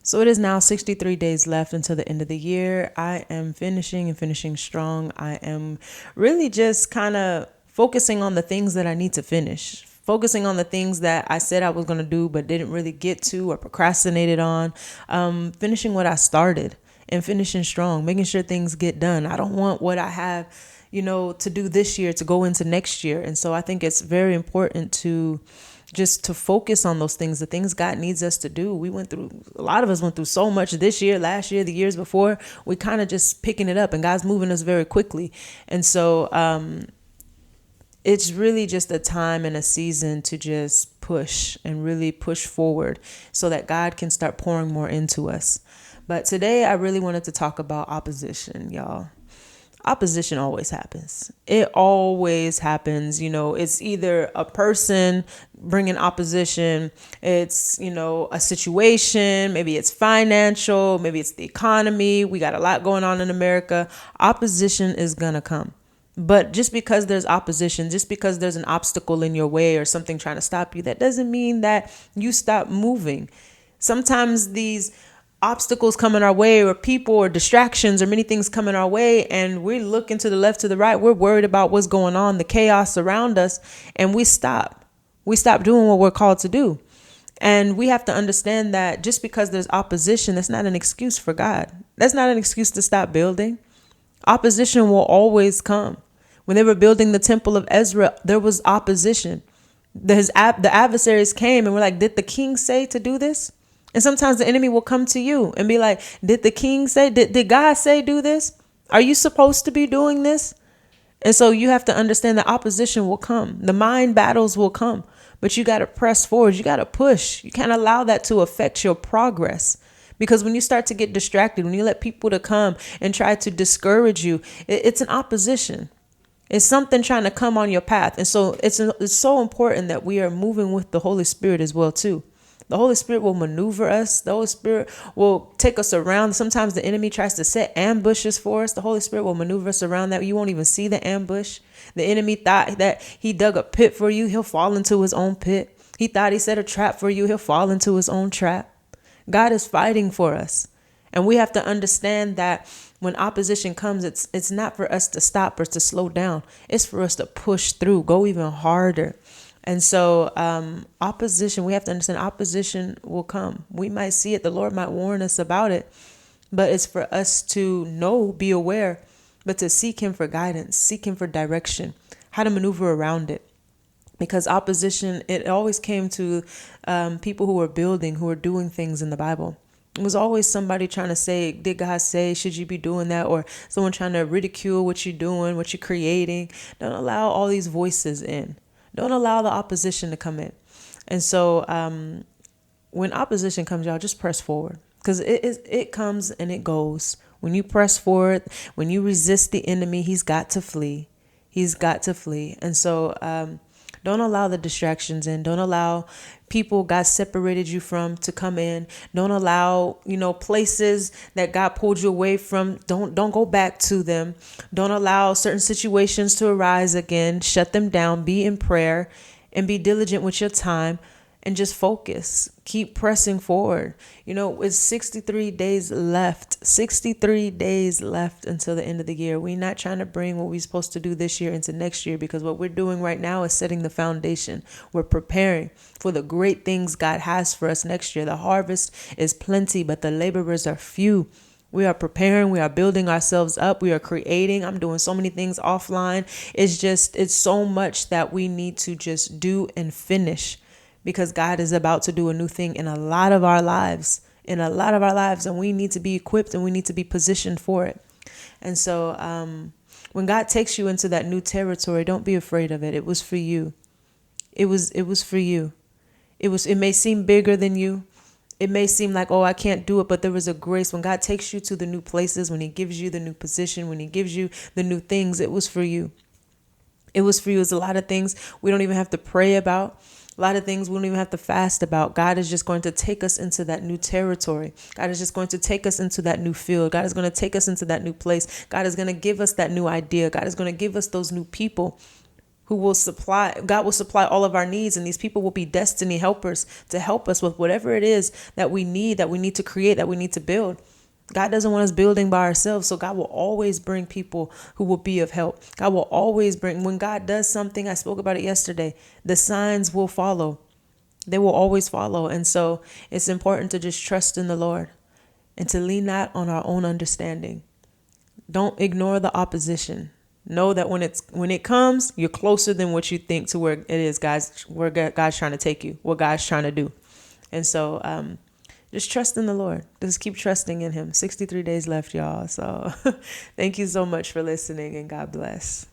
So it is now 63 days left until the end of the year. I am finishing and finishing strong. I am really just kind of focusing on the things that I need to finish, focusing on the things that I said I was going to do but didn't really get to or procrastinated on, finishing what I started and finishing strong, making sure things get done. I don't want what I have, to do this year to go into next year. And so I think it's very important to just to focus on those things, the things God needs us to do. A lot of us went through so much this year, last year, the years before. We kind of just picking it up, and God's moving us very quickly. And so it's really just a time and a season to just push and really push forward so that God can start pouring more into us. But today I really wanted to talk about opposition, y'all. Opposition always happens. It always happens. It's either a person bringing opposition. It's, a situation. Maybe it's financial. Maybe it's the economy. We got a lot going on in America. Opposition is going to come. But just because there's opposition, just because there's an obstacle in your way or something trying to stop you, that doesn't mean that you stop moving. Sometimes these obstacles coming our way, or people, or distractions, or many things coming our way, and we're looking to the left, to the right, we're worried about what's going on, the chaos around us, and we stop doing what we're called to do. And we have to understand that just because there's opposition, that's not an excuse for God. That's not an excuse to stop building. Opposition will always come. When they were building the temple of Ezra, there was opposition. The adversaries came and were like, did the king say to do this? And sometimes the enemy will come to you and be like, did the king say, did God say do this? Are you supposed to be doing this? And so you have to understand that opposition will come. The mind battles will come, but you got to press forward. You got to push. You can't allow that to affect your progress. Because when you start to get distracted, when you let people to come and try to discourage you, it's an opposition. It's something trying to come on your path. And so it's so important that we are moving with the Holy Spirit as well, too. The Holy Spirit will maneuver us. The Holy Spirit will take us around. Sometimes the enemy tries to set ambushes for us. The Holy Spirit will maneuver us around that. You won't even see the ambush. The enemy thought that he dug a pit for you. He'll fall into his own pit. He thought he set a trap for you. He'll fall into his own trap. God is fighting for us. And we have to understand that when opposition comes, it's not for us to stop or to slow down. It's for us to push through, go even harder. And so opposition, we have to understand opposition will come. We might see it. The Lord might warn us about it. But it's for us to know, be aware, but to seek him for guidance, seek him for direction, how to maneuver around it. Because opposition, it always came to people who were building, who were doing things in the Bible. It was always somebody trying to say, did God say, should you be doing that? Or someone trying to ridicule what you're doing, what you're creating. Don't allow all these voices in. Don't allow the opposition to come in. And so when opposition comes, y'all, just press forward. Because it comes and it goes. When you press forward, when you resist the enemy, he's got to flee. He's got to flee. And so don't allow the distractions in. Don't allow people God separated you from to come in. Don't allow, places that God pulled you away from. Don't go back to them. Don't allow certain situations to arise again. Shut them down. Be in prayer and be diligent with your time and just focus. Keep pressing forward. It's 63 days left. 63 days left until the end of the year. We're not trying to bring what we're supposed to do this year into next year, because what we're doing right now is setting the foundation. We're preparing for the great things God has for us next year. The harvest is plenty, but the laborers are few. We are preparing. We are building ourselves up. We are creating. I'm doing so many things offline. It's so much that we need to just do and finish, because God is about to do a new thing in a lot of our lives, and we need to be equipped and we need to be positioned for it. And so when God takes you into that new territory, don't be afraid of it. It was for you. It was for you. It may seem bigger than you. It may seem like, oh, I can't do it, but there was a grace. When God takes you to the new places, when he gives you the new position, when he gives you the new things, it was for you. It was for you. It's a lot of things we don't even have to pray about. A lot of things we don't even have to fast about. God is just going to take us into that new territory. God is just going to take us into that new field. God is going to take us into that new place. God is going to give us that new idea. God is going to give us those new people. God will supply all of our needs, and these people will be destiny helpers to help us with whatever it is that we need to create, that we need to build. God doesn't want us building by ourselves. So God will always bring people who will be of help. God will always bring, when God does something, I spoke about it yesterday, the signs will follow. They will always follow. And so it's important to just trust in the Lord and to lean not on our own understanding. Don't ignore the opposition. Know that when it comes, you're closer than what you think to where it is, where God's trying to take you, what God's trying to do. And so just trust in the Lord. Just keep trusting in him. 63 days left, y'all. So thank you so much for listening, and God bless.